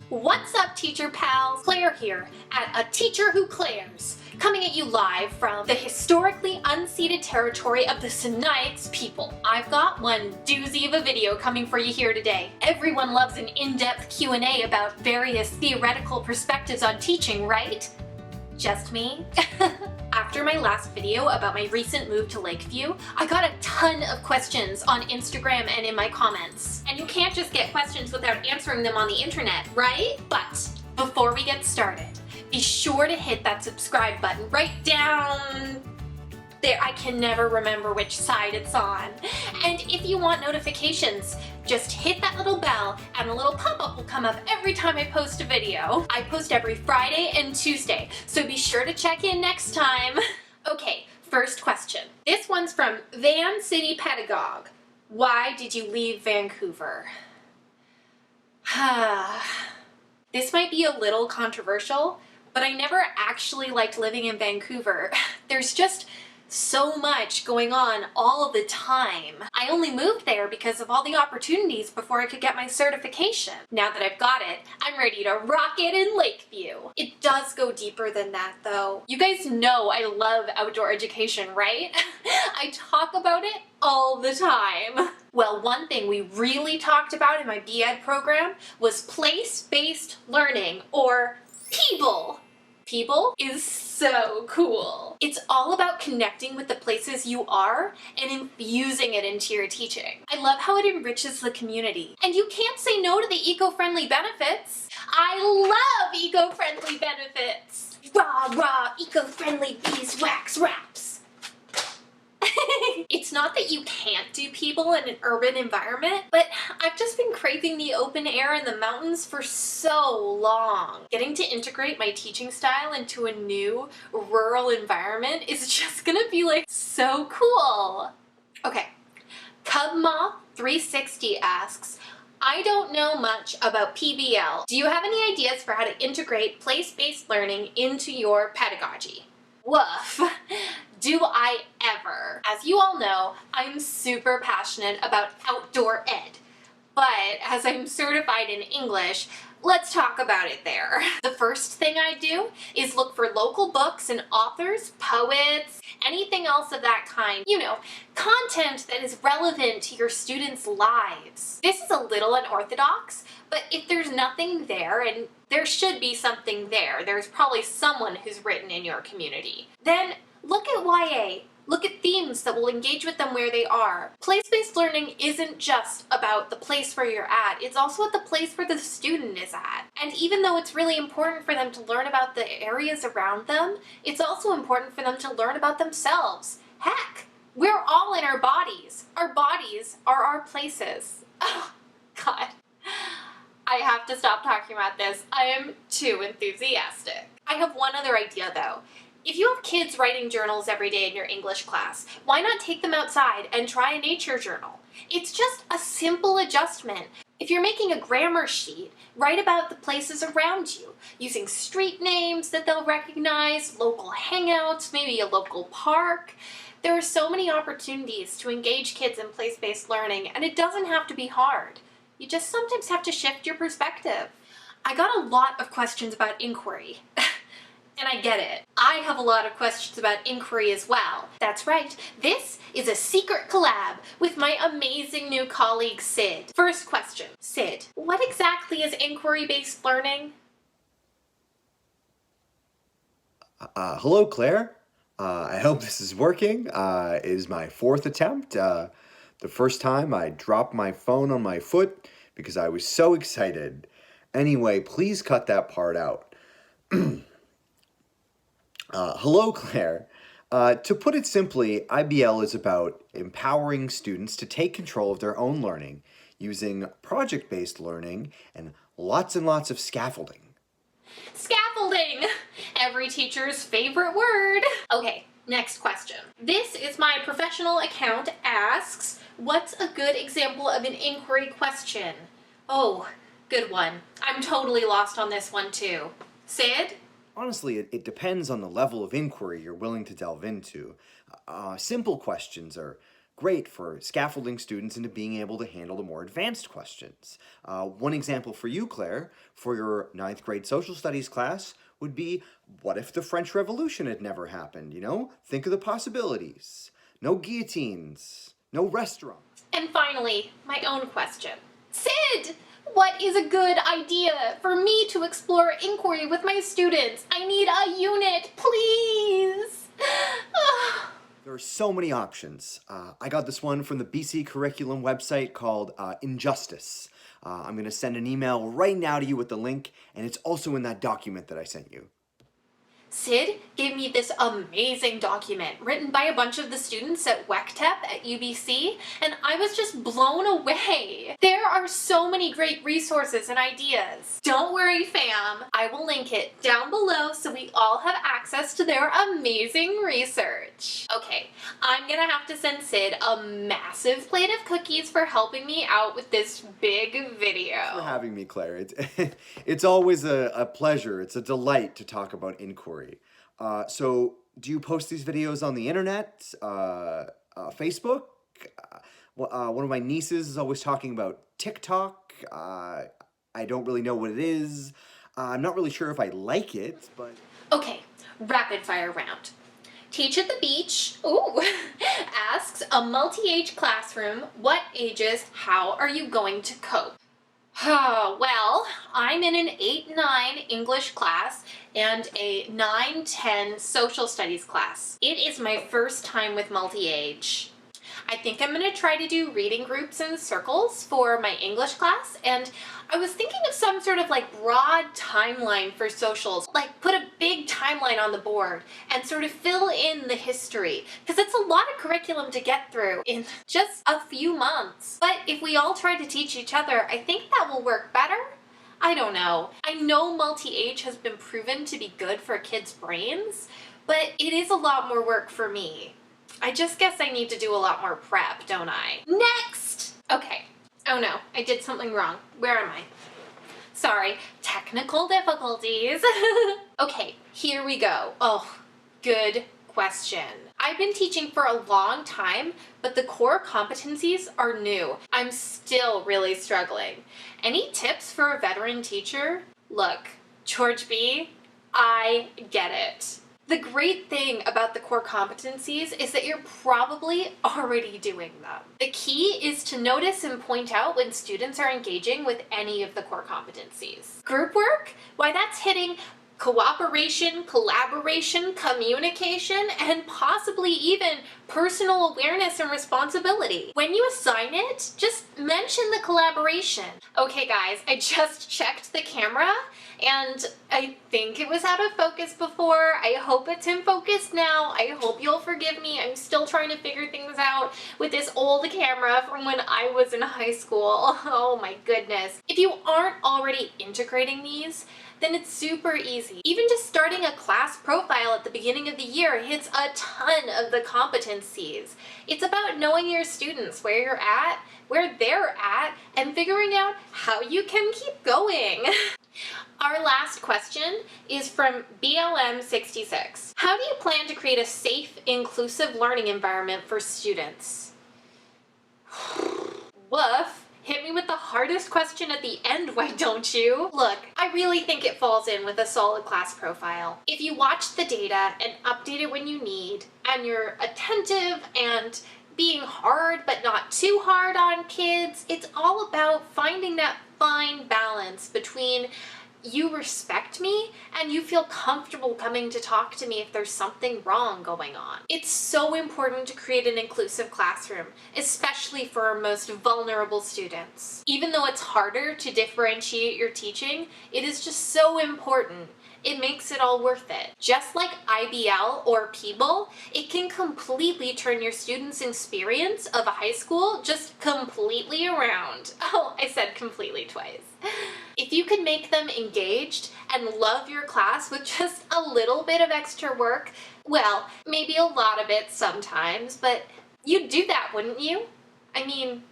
What's up, teacher pals? Claire here at A Teacher Who Clairs, coming at you live from the historically unceded territory of the Sinaiaks people. I've got one doozy of a video coming for you here today. Everyone loves an in-depth Q&A about various theoretical perspectives on teaching, right? Just me? After my last video about my recent move to Lakeview, I got a ton of questions on Instagram and in my comments. And you can't just get questions without answering them on the internet, right? But before we get started, be sure to hit that subscribe button right down there. I can never remember which side it's on. And if you want notifications, just hit that little bell and a little pop-up will come up every time I post a video. I post every Friday and Tuesday, so be sure to check in next time. Okay, first question. This one's from Van City Pedagogue. Why did you leave Vancouver? This might be a little controversial, but I never actually liked living in Vancouver. There's just so much going on all of the time. I only moved there because of all the opportunities before I could get my certification. Now that I've got it, I'm ready to rock it in Lakeview. It does go deeper than that though. You guys know I love outdoor education, right? I talk about it all the time. Well, one thing we really talked about in my B.Ed program was place-based learning, or PEOBLE. PEOBLE is so cool. It's all about connecting with the places you are and infusing it into your teaching. I love how it enriches the community. And you can't say no to the eco-friendly benefits. I love eco-friendly benefits. Rah, rah, eco-friendly beeswax wraps. It's not that you can't do PEOBLE in an urban environment, but I've just been craving the open air in the mountains for so long. Getting to integrate my teaching style into a new rural environment is just gonna be like so cool. Okay, CubMoth360 asks, I don't know much about PBL. Do you have any ideas for how to integrate place-based learning into your pedagogy? Woof. Do I ever? As you all know, I'm super passionate about outdoor ed, but as I'm certified in English, let's talk about it there. The first thing I do is look for local books and authors, poets, anything else of that kind. You know, content that is relevant to your students' lives. This is a little unorthodox, but if there's nothing there, and there should be something there, there's probably someone who's written in your community, then look at YA. Look at themes that will engage with them where they are. Place-based learning isn't just about the place where you're at, it's also at the place where the student is at. And even though it's really important for them to learn about the areas around them, it's also important for them to learn about themselves. Heck, we're all in our bodies. Our bodies are our places. Oh, God. I have to stop talking about this. I am too enthusiastic. I have one other idea though. If you have kids writing journals every day in your English class, why not take them outside and try a nature journal? It's just a simple adjustment. If you're making a grammar sheet, write about the places around you, using street names that they'll recognize, local hangouts, maybe a local park. There are so many opportunities to engage kids in place-based learning, and it doesn't have to be hard. You just sometimes have to shift your perspective. I got a lot of questions about inquiry. And I get it. I have a lot of questions about inquiry as well. That's right, this is a secret collab with my amazing new colleague, Sid. First question, Sid, what exactly is inquiry-based learning? Hello, Claire. I hope this is working. It is my fourth attempt. The first time I dropped my phone on my foot because I was so excited. Anyway, please cut that part out. Hello, Claire. To put it simply, IBL is about empowering students to take control of their own learning using project-based learning and lots of scaffolding. Scaffolding! Every teacher's favorite word. Okay, next question. This is my professional account asks, what's a good example of an inquiry question? Oh, good one. I'm totally lost on this one too. Sid? Honestly, it depends on the level of inquiry you're willing to delve into. Simple questions are great for scaffolding students into being able to handle the more advanced questions. One example for you, Claire, for your ninth grade social studies class would be, what if the French Revolution had never happened? You know, think of the possibilities. No guillotines, no restaurants. And finally, my own question. Sid! What is a good idea for me to explore inquiry with my students? I need a unit, please! There are so many options. I got this one from the BC curriculum website called Injustice. I'm going to send an email right now to you with the link, and it's also in that document that I sent you. Sid gave me this amazing document written by a bunch of the students at WECTEP at UBC, and I was just blown away. There are so many great resources and ideas. Don't worry, fam. I will link it down below so we all have access to their amazing research. Okay, I'm gonna have to send Sid a massive plate of cookies for helping me out with this big video. Thanks for having me, Claire. It's always a pleasure. It's a delight to talk about inquiry. So, do you post these videos on the internet, Facebook? One of my nieces is always talking about TikTok. I don't really know what it is. I'm not really sure if I like it, but... Okay, rapid fire round. Teach at the beach, ooh, asks a multi-age classroom, what ages, how are you going to cope? Well, I'm in an 8-9 English class and a 9-10 social studies class. It is my first time with multi-age. I think I'm going to try to do reading groups and circles for my English class, and I was thinking of some sort of like broad timeline for socials, like put a big timeline on the board and sort of fill in the history, because it's a lot of curriculum to get through in just a few months. But if we all try to teach each other, I think that will work better. I don't know. I know multi-age has been proven to be good for kids' brains, but it is a lot more work for me. I just guess I need to do a lot more prep, don't I? Next! Okay. Oh no, I did something wrong. Where am I? Sorry, technical difficulties. Okay, here we go. Oh, good question. I've been teaching for a long time, but the core competencies are new. I'm still really struggling. Any tips for a veteran teacher? Look, George B., I get it. The great thing about the core competencies is that you're probably already doing them. The key is to notice and point out when students are engaging with any of the core competencies. Group work? Why, that's hitting cooperation, collaboration, communication, and possibly even personal awareness and responsibility. When you assign it, just mention the collaboration. Okay guys, I just checked the camera and I think it was out of focus before. I hope it's in focus now. I hope you'll forgive me. I'm still trying to figure things out with this old camera from when I was in high school. Oh my goodness. If you aren't already integrating these, then it's super easy. Even just starting a class profile at the beginning of the year hits a ton of the competencies. It's about knowing your students, where you're at, where they're at, and figuring out how you can keep going. Our last question is from BLM66. How do you plan to create a safe, inclusive learning environment for students? Woof. Hit me with the hardest question at the end, why don't you? Look, I really think it falls in with a solid class profile. If you watch the data and update it when you need, and you're attentive and being hard but not too hard on kids, it's all about finding that fine balance between you respect me and you feel comfortable coming to talk to me if there's something wrong going on. It's so important to create an inclusive classroom, especially for our most vulnerable students. Even though it's harder to differentiate your teaching, it is just so important. It makes it all worth it. Just like IBL or PBL, it can completely turn your students' experience of a high school just completely around. Oh, I said completely twice. If you could make them engaged and love your class with just a little bit of extra work, well, maybe a lot of it sometimes, but you'd do that, wouldn't you? I mean,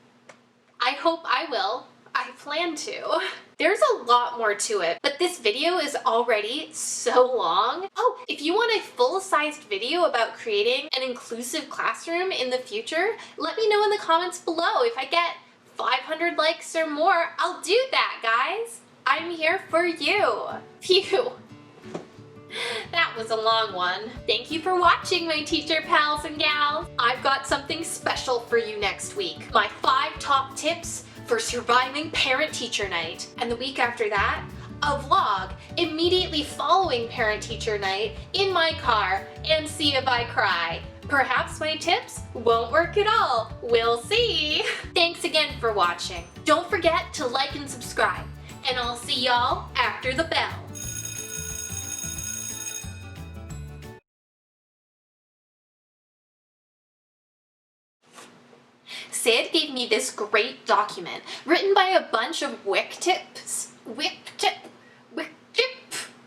I hope I will. I plan to. There's a lot more to it, but this video is already so long. Oh, if you want a full-sized video about creating an inclusive classroom in the future, let me know in the comments below. If I get 500 likes or more, I'll do that, guys. I'm here for you. Phew. That was a long one. Thank you for watching, my teacher pals and gals. I've got something special for you next week. My 5 top tips for surviving parent-teacher night. And the week after that, a vlog immediately following parent-teacher night in my car and see if I cry. Perhaps my tips won't work at all. We'll see. Thanks again for watching. Don't forget to like and subscribe. And I'll see y'all after the bell. Sid gave me this great document written by a bunch of WIC tips.